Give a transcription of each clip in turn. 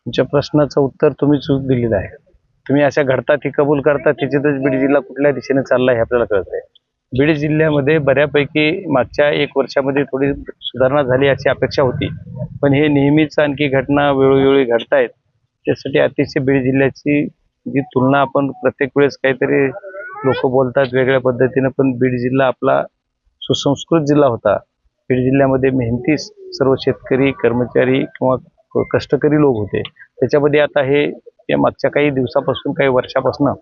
तुमच्या प्रश्नाचं उत्तर तुम्ही चूक दिलेलं आहे. तुम्ही अशा घडतात ही कबूल करता, त्याच्यातच बीड जिल्हा कुठल्या दिशेने चालला हे आपल्याला कळतंय. बीड जिल्ह्यामध्ये बऱ्यापैकी मागच्या 1 वर्षामध्ये थोडी सुधारणा झाली अशी अपेक्षा होती, पण हे नेहमीच आणखी घटना वेळोवेळी घडतायत. त्यासाठी अतिशय बीड जिल्ह्याची जी तुलना आपण प्रत्येक वेळेस काहीतरी लोक बोलतात वेगळ्या पद्धतीनं, पण बीड जिल्हा आपला सुसंस्कृत जिल्हा होता. बीड जिल्ह्यामध्ये मेहनती सर्व शेतकरी, कर्मचारी किंवा कष्टकरी लोक होते. त्याच्यामध्ये आता हे या मागच्या काही दिवसापासून, काही वर्षापासून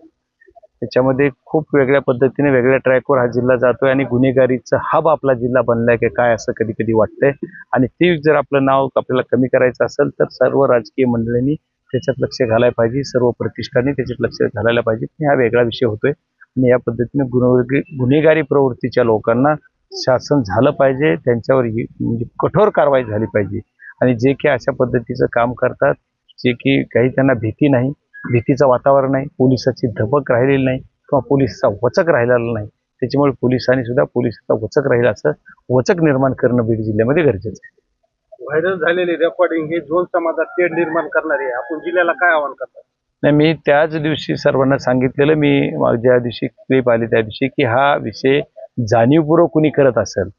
त्याच्यामध्ये खूप वेगळ्या पद्धतीने वेगळ्या ट्रॅकवर हा जिल्हा जातोय आणि गुन्हेगारीचा हब आपला जिल्हा बनलाय की काय असं कधी कधी वाटतंय. आणि ती जर आपलं नाव आपल्याला कमी करायचं असेल तर सर्व राजकीय मंडळींनी त्याच्यात लक्ष घालायला पाहिजे, सर्व प्रतिष्ठांनी त्याच्यात लक्ष घालायला पाहिजे. हा वेगळा विषय होतोय आणि या पद्धतीने गुन्हेगारी प्रवृत्तीच्या लोकांना शासन झालं पाहिजे, त्यांच्यावर म्हणजे कठोर कारवाई झाली पाहिजे. आणि जे की अशा पद्धतीचं काम करतात, जे की काही त्यांना भीती नाही, भीतीचं वातावरण नाही, पोलिसाची धमक राहिलेली नाही किंवा पोलिसचा वचक राहिलेला नाही, त्याच्यामुळे पोलिसांनी सुद्धा पोलिसाचा वचक राहील असं वचक निर्माण करणं बीड जिल्ह्यामध्ये गरजेचं आहे. व्हायरल झालेली रेकॉर्डिंग हे झोन समाजात तेढ निर्माण करणार आहे. आपण जिल्ह्याला काय आवाहन करतात? नाही, मी त्याच दिवशी सर्वांना सांगितलेलं, मी ज्या दिवशी क्लिप आली त्या दिवशी, की हा विषय जाणीवपूर्वक कुणी करत असेल,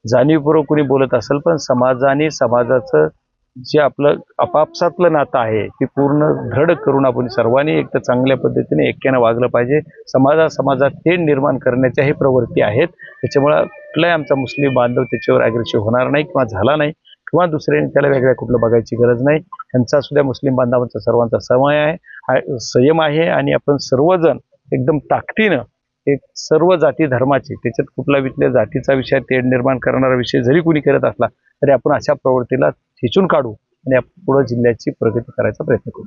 जाणीवपूर्वक कुणी बोलत असेल, पण समाजाने समाजाचं जे आपलं आपापसातलं नातं आहे ते पूर्ण दृढ करून आपण सर्वांनी एक तर चांगल्या पद्धतीने एक्यानं वागलं पाहिजे. समाजात तेढ निर्माण करण्याच्या हे प्रवृत्ती आहेत. त्याच्यामुळं कुठलाही आमचा मुस्लिम बांधव त्याच्यावर ॲग्रेसिव्ह होणार नाही किंवा झाला नाही किंवा दुसऱ्याने त्याला वेगळ्या कुठलं बघायची गरज नाही. त्यांचा सुद्धा मुस्लिम बांधवांचा सर्वांचा संयम आहे आणि आपण सर्वजण एकदम ताकदीनं एक सर्व जाती धर्माचे, त्याच्यात कुठला विकल्या जातीचा विषय, तेढ निर्माण करणारा विषय जरी कुणी करत असला तरी आपण अशा प्रवृत्तीला ठेचून काढू आणि पुढे जिल्ह्याची प्रगती करायचा प्रयत्न करू.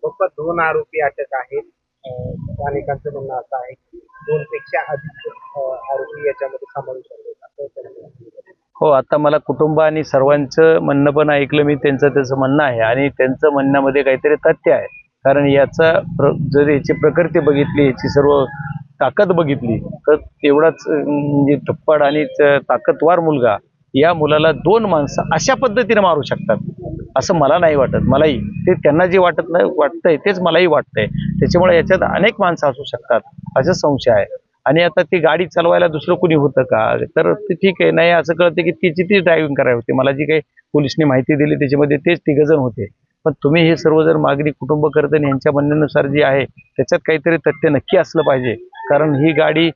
फक्त 2 आरोपी अटक आहेत. अनेकांचं म्हणणं असं आहे की 2 पेक्षा अधिक आरोपी याच्यामध्ये समावेश. हो, आता मला कुटुंब आणि सर्वांचं म्हणणं पण ऐकलं मी, त्याचं म्हणणं आहे आणि त्यांचं म्हणण्यामध्ये काहीतरी तथ्य आहे. कारण याचा जर याची प्रकृती बघितली, याची सर्व ताकद बघितली तर एवढाच म्हणजे थप्पड आणि ताकदवार मुलगा, या मुलाला 2 माणसं अशा पद्धतीने मारू शकतात असं मला नाही वाटत. मलाही ते त्यांना जे वाटतंय तेच मलाही वाटतंय. त्याच्यामुळे याच्यात अनेक माणसं असू शकतात असा संशय आहे. आणि आता ती गाडी चालवायला दुसरं कुणी होतं का, तर ते ठीक आहे. नाही, असं कळतं की ती ड्रायव्हिंग करायला होती. मला जी काही पोलिसनी माहिती दिली त्याच्यामध्ये तेच 3 जण होते. पण तुम्ही हे सर्व जर मागणी कुटुंब करतं यांच्या म्हणण्यानुसार जी आहे त्याच्यात काहीतरी तथ्य नक्की असलं पाहिजे. कारण ही गाडी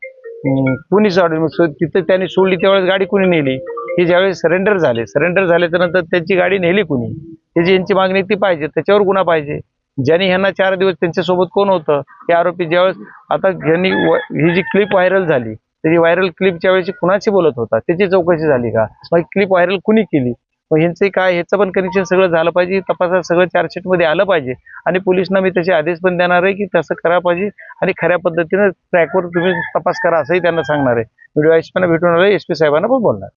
कुणीच तिथं त्यांनी सोडली त्यावेळेस गाडी कुणी नेली, ही ज्यावेळेस सरेंडर झाल्याच्या नंतर त्यांची गाडी नेली कुणी, त्याची यांची मागणी ती पाहिजे, त्याच्यावर गुन्हा पाहिजे. ज्यांनी ह्यांना 4 दिवस त्यांच्यासोबत कोण होतं हे आरोपी, ज्यावेळेस आता ज्यांनी ही जी क्लिप व्हायरल झाली त्याची व्हायरल क्लिपच्या वेळेस कुणाशी बोलत होता त्याची चौकशी झाली का, मग क्लिप व्हायरल कुणी केली, मग ह्यांचं काय, ह्याचं पण कनेक्शन सगळं झालं पाहिजे. तपासात सगळं चार्जशीटमध्ये आलं पाहिजे आणि पोलिसांना मी तसे आदेश पण देणार आहे की तसं करा पाहिजे आणि खऱ्या पद्धतीनं ट्रॅकवर तुम्ही तपास करा असंही त्यांना सांगणार आहे. व्हिडिओ SP भेटून आले, SP साहेबांना पण बोलणार.